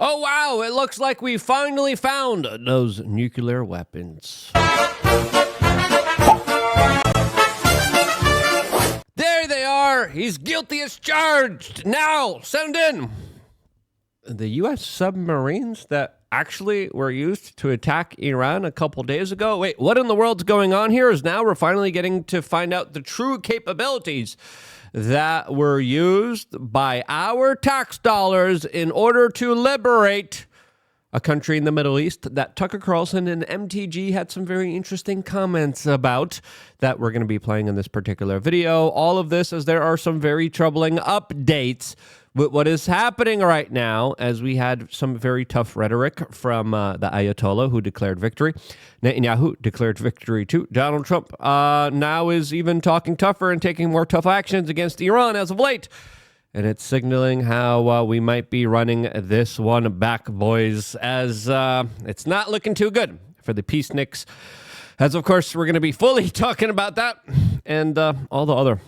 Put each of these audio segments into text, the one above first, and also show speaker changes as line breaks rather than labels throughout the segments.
Oh, wow, it looks like we finally found those nuclear weapons. There they are. He's guilty as charged. Now, send in. The U.S. submarines that actually were used to attack Iran a couple days ago. Wait, what in the world's going on here? Is now we're finally getting to find out the true capabilities that were used by our tax dollars in order to liberate a country in the Middle East that Tucker Carlson and MTG had some very interesting comments about that we're going to be playing in this particular video. All of this as there are some very troubling updates with what is happening right now, as we had some very tough rhetoric from the Ayatollah who declared victory. Netanyahu declared victory too. Donald Trump now is even talking tougher and taking more tough actions against Iran as of late. And it's signaling how we might be running this one back, boys, as it's not looking too good for the peaceniks. As, of course, we're going to be fully talking about that and all the other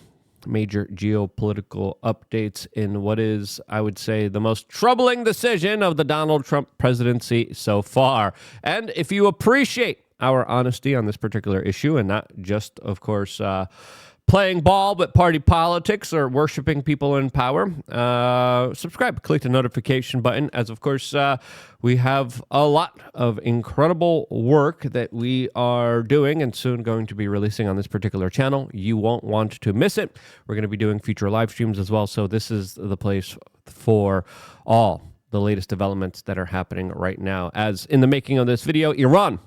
major geopolitical updates in what is, I would say, the most troubling decision of the Donald Trump presidency so far. And if you appreciate our honesty on this particular issue and not just, of course, playing ball, but party politics or worshiping people in power, subscribe, click the notification button, as of course we have a lot of incredible work that we are doing and soon going to be releasing on this particular channel. You won't want to miss it. We're going to be doing future live streams as well, so this is the place for all the latest developments that are happening right now. As in the making of this video, Iran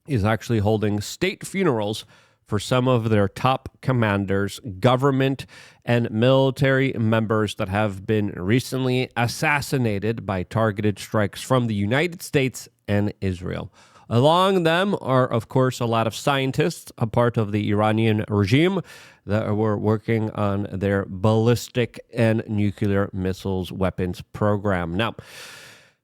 is actually holding state funerals for some of their top commanders, government, and military members that have been recently assassinated by targeted strikes from the United States and Israel. Along them are, of course, a lot of scientists, a part of the Iranian regime, that were working on their ballistic and nuclear missiles weapons program. Now,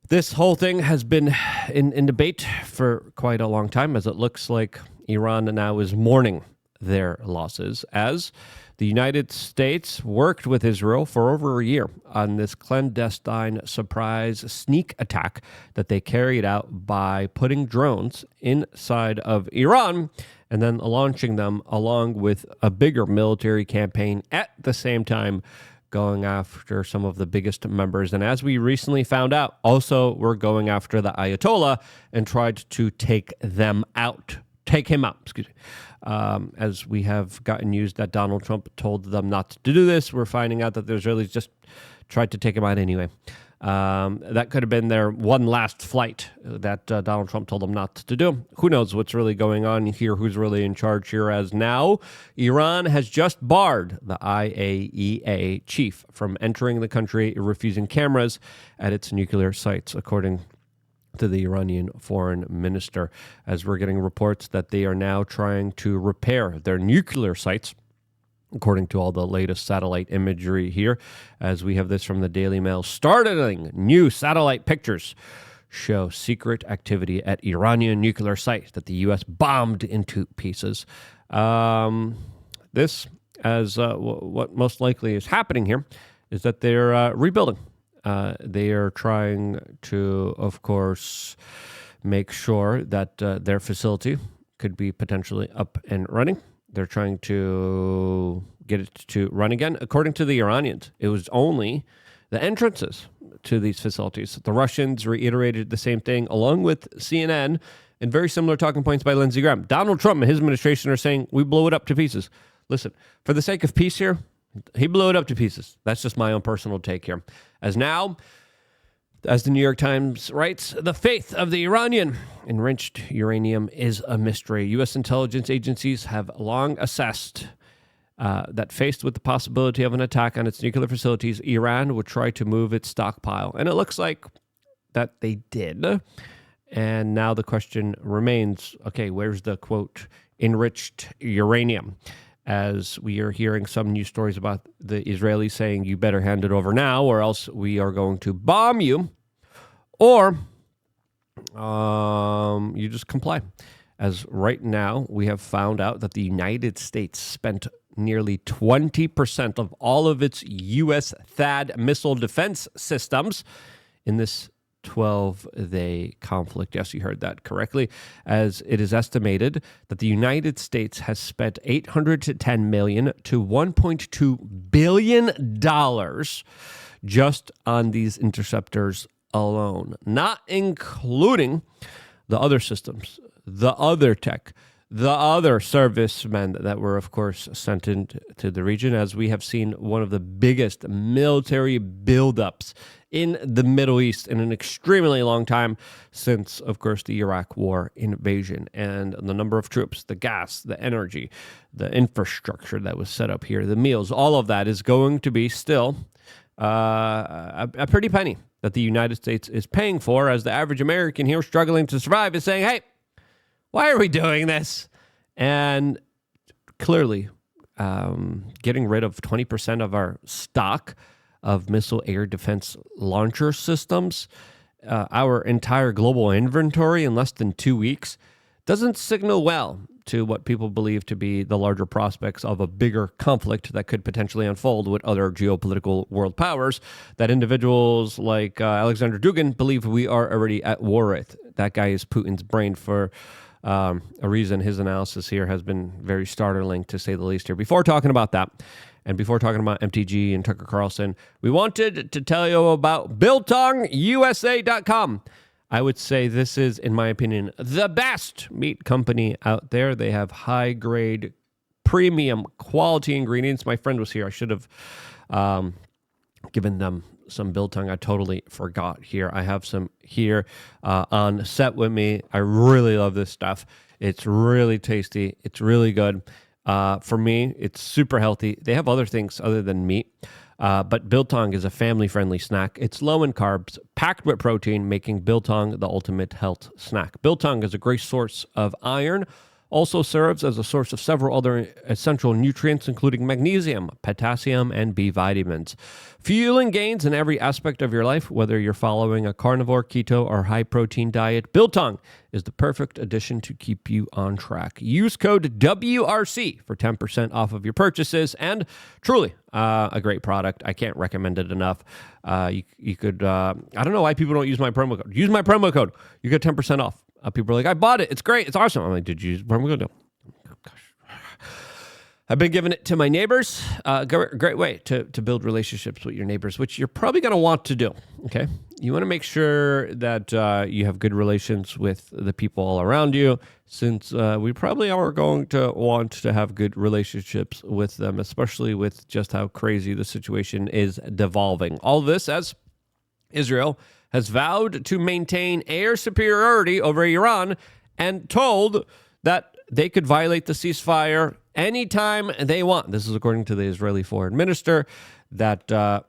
this whole thing has been in debate for quite a long time, as it looks like Iran now is mourning their losses, as the United States worked with Israel for over a year on this clandestine surprise sneak attack that they carried out by putting drones inside of Iran and then launching them along with a bigger military campaign at the same time, going after some of the biggest members. And as we recently found out, also we're going after the Ayatollah and tried to take him out, excuse me. As we have gotten news that Donald Trump told them not to do this, we're finding out that the Israelis just tried to take him out anyway. That could have been their one last flight that Donald Trump told them not to do. Who knows what's really going on here, who's really in charge here, as now Iran has just barred the IAEA chief from entering the country, refusing cameras at its nuclear sites, according to the Iranian foreign minister, as we're getting reports that they are now trying to repair their nuclear sites, according to all the latest satellite imagery here, as we have this from the Daily Mail. Startling new satellite pictures show secret activity at Iranian nuclear sites that the U.S. bombed into pieces. This, as what most likely is happening here, is that they're rebuilding. They are trying to, of course, make sure that their facility could be potentially up and running. They're trying to get it to run again. According to the Iranians, it was only the entrances to these facilities. The Russians reiterated the same thing, along with CNN, and very similar talking points by Lindsey Graham. Donald Trump and his administration are saying, we blow it up to pieces. Listen, for the sake of peace here, he blew it up to pieces. That's just my own personal take here. As now, as the New York Times writes, the faith of the Iranian enriched uranium is a mystery. U.S. intelligence agencies have long assessed that faced with the possibility of an attack on its nuclear facilities, Iran would try to move its stockpile. And it looks like that they did. And now the question remains, okay, where's the, quote, enriched uranium? As we are hearing some news stories about the Israelis saying, you better hand it over now or else we are going to bomb you, or you just comply. As right now, we have found out that the United States spent nearly 20% of all of its U.S. THAAD missile defense systems in this 12-day conflict. Yes, you heard that correctly, as it is estimated that the United States has spent $810 million to $1.2 billion just on these interceptors alone, not including the other systems, the other tech, the other servicemen that were, of course, sent into the region, as we have seen one of the biggest military buildups in the Middle East in an extremely long time since, of course, the Iraq war invasion. And the number of troops, the gas, the energy, the infrastructure that was set up here, the meals, all of that is going to be still a pretty penny that the United States is paying for, as the average American here struggling to survive is saying, hey, why are we doing this? And clearly, getting rid of 20% of our stock of missile air defense launcher systems, our entire global inventory in less than 2 weeks, doesn't signal well to what people believe to be the larger prospects of a bigger conflict that could potentially unfold with other geopolitical world powers that individuals like Alexander Dugin believe we are already at war with. That guy is Putin's brain for a reason. His analysis here has been very startling, to say the least here. Before talking about that, and before talking about MTG and Tucker Carlson, we wanted to tell you about BiltongUSA.com. I would say this is, in my opinion, the best meat company out there. They have high-grade, premium, quality ingredients. My friend was here. I should have given them some biltong. I totally forgot here. I have some here on set with me. I really love this stuff. It's really tasty. It's really good. For me, it's super healthy. They have other things other than meat. But biltong is a family-friendly snack. It's low in carbs, packed with protein, making biltong the ultimate health snack. Biltong is a great source of iron, also serves as a source of several other essential nutrients, including magnesium, potassium, and B vitamins. Fueling gains in every aspect of your life, whether you're following a carnivore, keto, or high-protein diet, biltong is the perfect addition to keep you on track. Use code WRC for 10% off of your purchases, and truly a great product. I can't recommend it enough. You could, I don't know why people don't use my promo code. Use my promo code. You get 10% off. People are like, I bought it. It's great. It's awesome. I'm like, did you use promo code? No. Oh, gosh. I've been giving it to my neighbors. Great way to build relationships with your neighbors, which you're probably going to want to do. Okay. You want to make sure that you have good relations with the people all around you, since we probably are going to want to have good relationships with them, especially with just how crazy the situation is devolving. All this as Israel has vowed to maintain air superiority over Iran and told that they could violate the ceasefire anytime they want. This is according to the Israeli foreign minister, that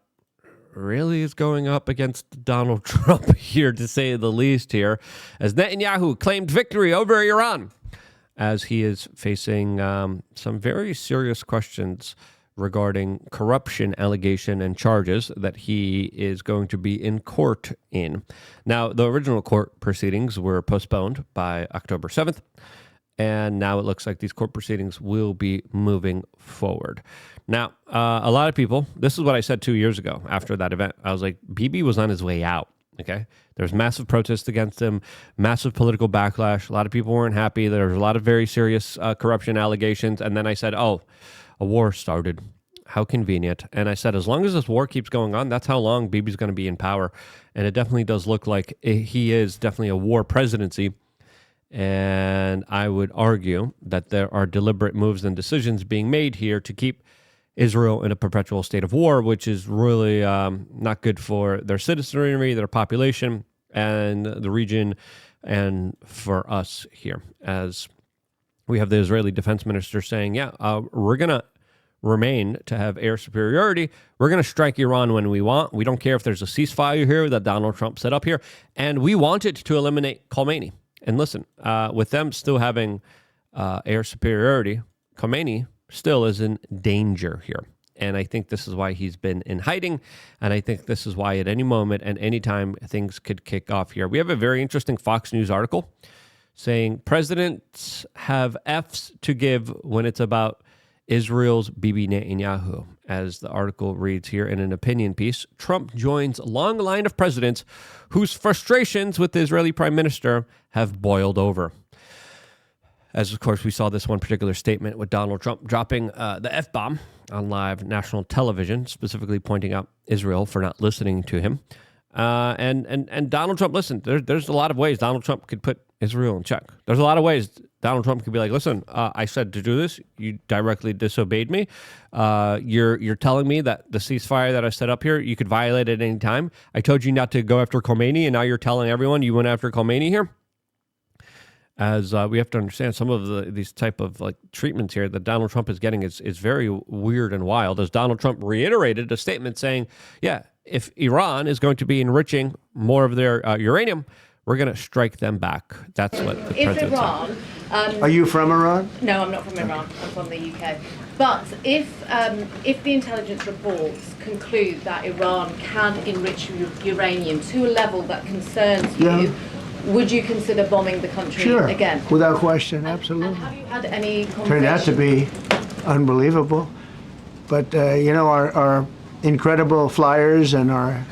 really is going up against Donald Trump here, to say the least here, as Netanyahu claimed victory over Iran, as he is facing some very serious questions regarding corruption allegation and charges that he is going to be in court in. Now, the original court proceedings were postponed by October 7th, and now it looks like these court proceedings will be moving forward. Now, a lot of people, this is what I said 2 years ago after that event. I was like, Bibi was on his way out, okay? There's massive protests against him, massive political backlash. A lot of people weren't happy. There was a lot of very serious corruption allegations, and then I said, oh, a war started. How convenient. And I said, as long as this war keeps going on, that's how long Bibi's going to be in power. And it definitely does look like he is definitely a war presidency. And I would argue that there are deliberate moves and decisions being made here to keep Israel in a perpetual state of war, which is really not good for their citizenry, their population, and the region, and for us here, as we have the Israeli defense minister saying, yeah, we're going to remain to have air superiority. We're going to strike Iran when we want. We don't care if there's a ceasefire here that Donald Trump set up here. And we wanted to eliminate Khomeini. And listen, with them still having air superiority, Khomeini still is in danger here. And I think this is why he's been in hiding. And I think this is why at any moment and any time things could kick off here. We have a very interesting Fox News article saying presidents have Fs to give when it's about Israel's Bibi Netanyahu. As the article reads here in an opinion piece, Trump joins a long line of presidents whose frustrations with the Israeli prime minister have boiled over. As, of course, we saw this one particular statement with Donald Trump dropping the F-bomb on live national television, specifically pointing out Israel for not listening to him. And Donald Trump, listen, there's a lot of ways Donald Trump could put Israel in check. There's a lot of ways Donald Trump could be like, listen, I said to do this. You directly disobeyed me. You're telling me that the ceasefire that I set up here, you could violate at any time. I told you not to go after Khomeini, and now you're telling everyone you went after Khomeini here. As we have to understand, some of these type of like treatments here that Donald Trump is getting is very weird and wild. As Donald Trump reiterated a statement saying, yeah, if Iran is going to be enriching more of their uranium, we're going to strike them back. That's what the president
Iran,
said.
Are you from Iran?
No, I'm not from Iran. I'm from the UK. But if the intelligence reports conclude that Iran can enrich uranium to a level that concerns you, would you consider bombing the country again?
Without question, absolutely.
And have you had any conversations?
Turned out to be unbelievable. But, our incredible flyers and I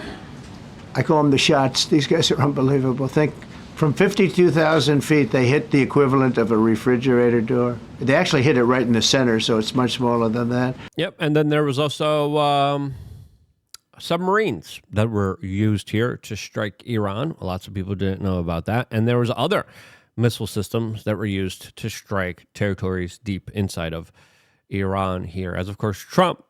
call them the shots. These guys are unbelievable. Think from 52,000 feet, they hit the equivalent of a refrigerator door. They actually hit it right in the center, so it's much smaller than that.
Yep, and then there was also submarines that were used here to strike Iran. Lots of people didn't know about that. And there was other missile systems that were used to strike territories deep inside of Iran here. As, of course, Trump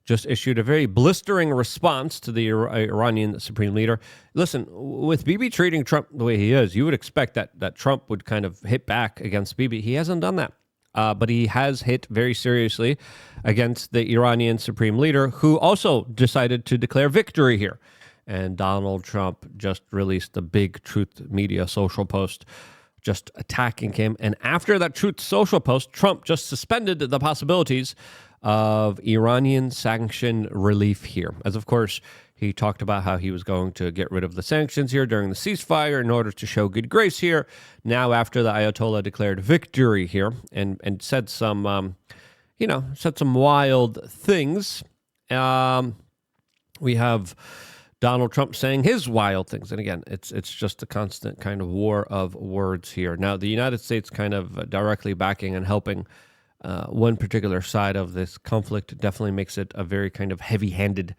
just issued a very blistering response to the Iranian supreme leader. Listen, with Bibi treating Trump the way he is, you would expect that Trump would kind of hit back against Bibi. He hasn't done that. But he has hit very seriously against the Iranian supreme leader, who also decided to declare victory here. And Donald Trump just released a big Truth Media social post just attacking him. And after that Truth social post, Trump just suspended the possibilities of Iranian sanction relief here. As, of course, he talked about how he was going to get rid of the sanctions here during the ceasefire in order to show good grace here. Now, after the Ayatollah declared victory here and said some, said some wild things, we have Donald Trump saying his wild things. And again, it's just a constant kind of war of words here. Now, the United States kind of directly backing and helping one particular side of this conflict definitely makes it a very kind of heavy-handed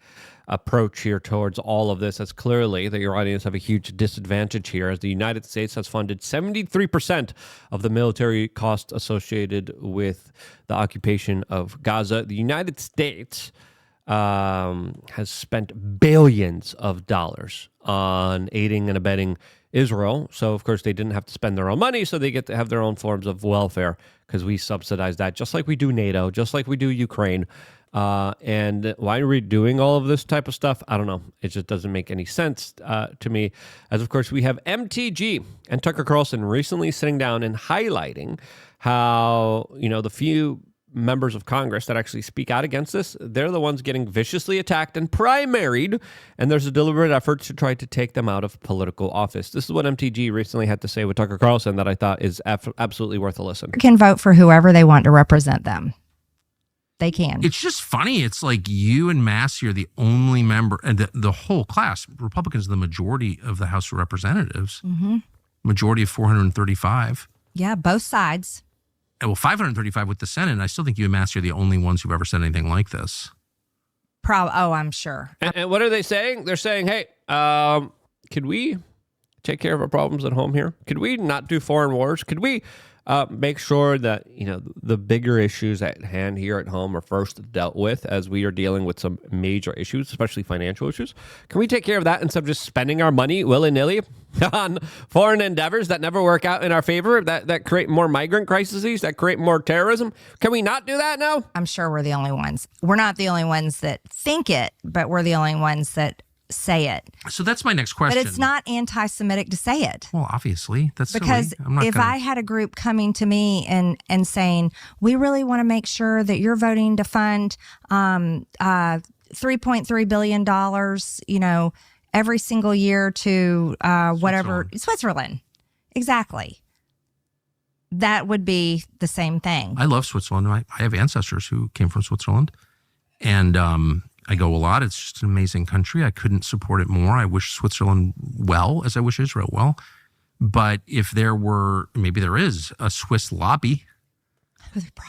approach here towards all of this, as clearly the Iranians have a huge disadvantage here, as the United States has funded 73% of the military costs associated with the occupation of Gaza. The United States has spent billions of dollars on aiding and abetting Israel. So, of course, they didn't have to spend their own money, so they get to have their own forms of welfare because we subsidize that, just like we do NATO, just like we do Ukraine. And why are we doing all of this type of stuff? I don't know. It just doesn't make any sense to me. As, of course, we have MTG and Tucker Carlson recently sitting down and highlighting how, the few members of Congress that actually speak out against this, they're the ones getting viciously attacked and primaried, and there's a deliberate effort to try to take them out of political office. This is what MTG recently had to say with Tucker Carlson that I thought is absolutely worth a listen.
Can vote for whoever they want to represent them. They can.
It's just funny. It's like you and Massey are the only member, and the whole class, Republicans are the majority of the House of Representatives, majority of 435.
Yeah, both sides.
Well, 535 with the Senate, and I still think you and Massey are the only ones who've ever said anything like this.
I'm sure.
And what are they saying? They're saying, hey, could we take care of our problems at home here? Could we not do foreign wars? Could we make sure that, the bigger issues at hand here at home are first dealt with as we are dealing with some major issues, especially financial issues? Can we take care of that instead of just spending our money willy-nilly on foreign endeavors that never work out in our favor, that create more migrant crises, that create more terrorism? Can we not do that now?
I'm sure we're the only ones. We're not the only ones that think it, but we're the only ones that say it.
So that's my next question.
But it's not anti-Semitic to say it.
Well, obviously. That's
because
silly.
I had a group coming to me and saying, we really want to make sure that you're voting to fund $3.3 billion, every single year to Switzerland. Exactly. that would be the same thing.
I love Switzerland. I have ancestors who came from Switzerland, and I go a lot. It's just an amazing country. I couldn't support it more. I wish Switzerland well, as I wish Israel well. But if there were, maybe there is, a Swiss lobby,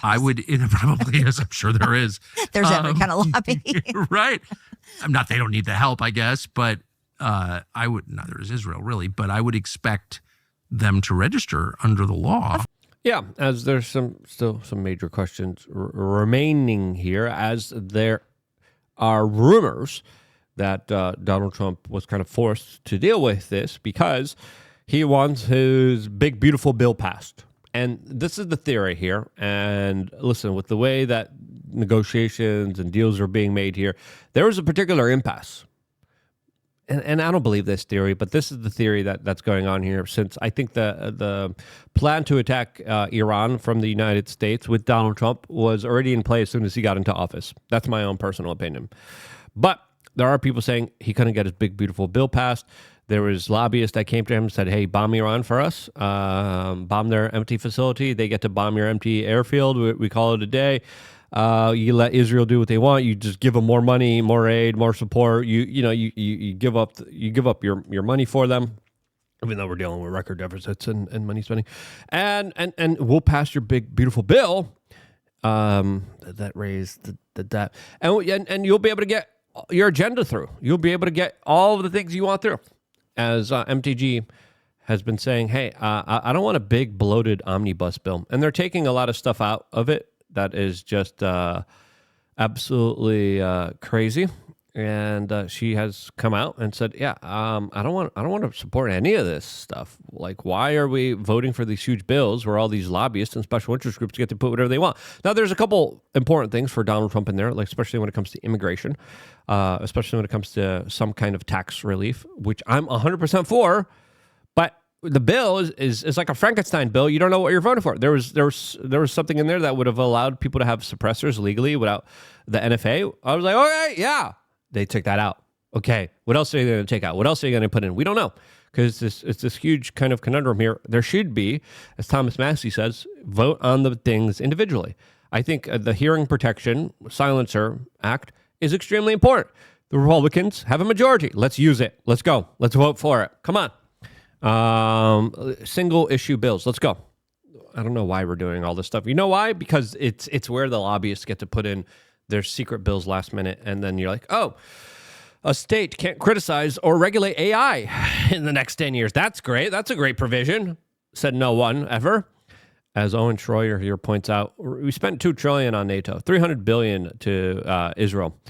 I would, it probably is, I'm sure there is.
There's every kind of lobby.
Right. I'm not, they don't need the help, I guess, but I would, neither is Israel really, but I would expect them to register under the law.
Yeah, as there's still some major questions remaining here, as there are rumors that Donald Trump was kind of forced to deal with this because he wants his big, beautiful bill passed. And this is the theory here. And listen, with the way that negotiations and deals are being made here, there was a particular impasse. And I don't believe this theory, but this is the theory that's going on here, since I think the plan to attack Iran from the United States with Donald Trump was already in play as soon as he got into office. That's my own personal opinion. But there are people saying he couldn't get his big, beautiful bill passed. There was lobbyists that came to him and said, hey, bomb Iran for us. Bomb their empty facility. They get to bomb your empty airfield. We call it a day. You let Israel do what they want. You just give them more money, more aid, more support. You give up your money for them, even though we're dealing with record deficits and money spending. And we'll pass your big, beautiful bill that raised the debt. And you'll be able to get your agenda through. You'll be able to get all of the things you want through. As MTG has been saying, hey, I don't want a big bloated omnibus bill. And they're taking a lot of stuff out of it that is just absolutely crazy. And she has come out and said, yeah, I don't want to support any of this stuff. Like, why are we voting for these huge bills where all these lobbyists and special interest groups get to put whatever they want? Now, there's a couple important things for Donald Trump in there, like especially when it comes to immigration, especially when it comes to some kind of tax relief, which I'm 100% for. But the bill is like a Frankenstein bill. You don't know what you're voting for. There was something in there that would have allowed people to have suppressors legally without the NFA. I was like, okay, yeah. They took that out. Okay, what else are you going to take out? What else are you going to put in? We don't know, because it's this huge kind of conundrum here. There should be, as Thomas Massey says, vote on the things individually. I think the Hearing Protection Silencer Act is extremely important. The Republicans have a majority. Let's use it. Let's go. Let's vote for it. Come on. Single issue bills. Let's go. I don't know why we're doing all this stuff. You know why? Because it's where the lobbyists get to put in their secret bills last minute, and then you're like, oh, a state can't criticize or regulate AI in the next 10 years. That's great. That's a great provision, said no one ever. As Owen Schroyer here points out, we spent $2 trillion on NATO, $300 billion to Israel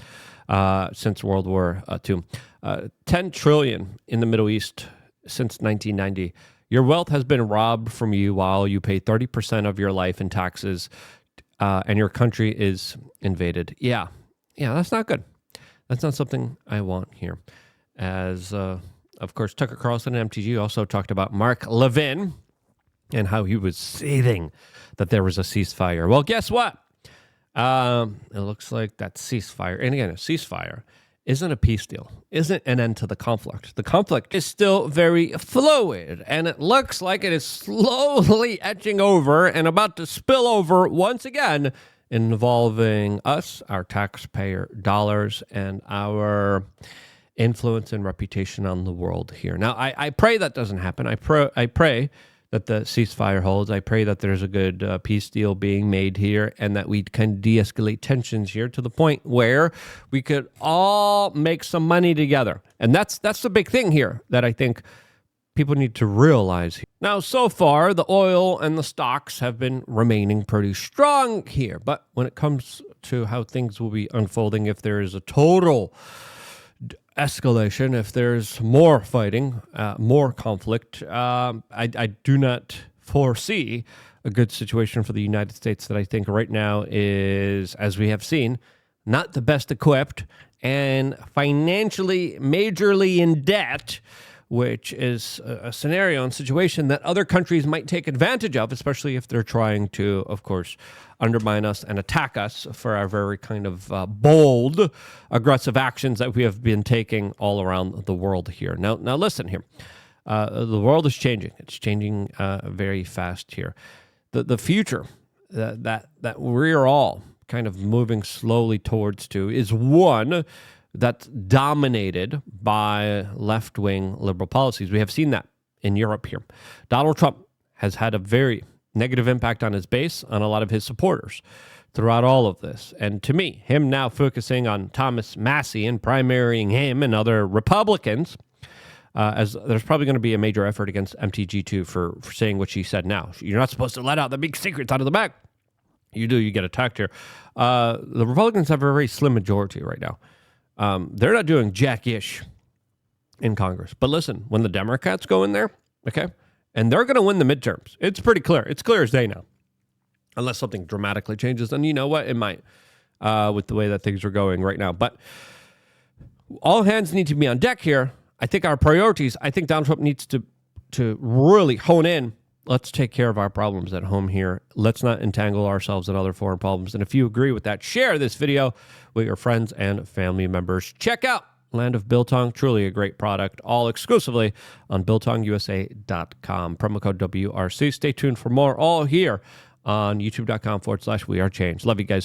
since World War II, $10 trillion in the Middle East since 1990. Your wealth has been robbed from you while you pay 30% of your life in taxes, and your country is invaded. Yeah, that's not good. That's not something I want here. As, of course, Tucker Carlson and MTG also talked about Mark Levin and how he was seething that there was a ceasefire. Well, guess what? It looks like that ceasefire, and again, a ceasefire isn't a peace deal, isn't an end to the conflict. The conflict is still very fluid, and it looks like it is slowly edging over and about to spill over once again, involving us, our taxpayer dollars, and our influence and reputation on the world here. Now, I pray that doesn't happen. I pray that the ceasefire holds. I pray that there's a good peace deal being made here, and that we can de-escalate tensions here to the point where we could all make some money together. And that's the big thing here that I think people need to realize. Now, so far, the oil and the stocks have been remaining pretty strong here. But when it comes to how things will be unfolding, if there is a total escalation, if there's more fighting, more conflict, I do not foresee a good situation for the United States that I think right now is, as we have seen, not the best equipped and financially majorly in debt, which is a scenario and situation that other countries might take advantage of, especially if they're trying to, of course, undermine us and attack us for our very kind of bold, aggressive actions that we have been taking all around the world here. Now listen here. The world is changing. It's changing very fast here. the future that we're all kind of moving slowly towards to is one that's dominated by left-wing liberal policies. We have seen that in Europe here. Donald Trump has had a very negative impact on his base, on a lot of his supporters throughout all of this. And to me, him now focusing on Thomas Massie and primarying him and other Republicans, as there's probably going to be a major effort against MTG2 for saying what she said now. You're not supposed to let out the big secrets out of the back. You do, you get attacked here. The Republicans have a very slim majority right now. They're not doing jack-ish in Congress. But listen, when the Democrats go in there, okay, and they're going to win the midterms. It's pretty clear. It's clear as day now. Unless something dramatically changes, then you know what? It might, with the way that things are going right now. But all hands need to be on deck here. I think our priorities, I think Donald Trump needs to really hone in. Let's take care of our problems at home here. Let's not entangle ourselves in other foreign problems. And if you agree with that, share this video with your friends and family members. Check out Land of Biltong, truly a great product, all exclusively on BiltongUSA.com. Promo code WRC. Stay tuned for more, all here on YouTube.com/WeAreChange. Love you guys.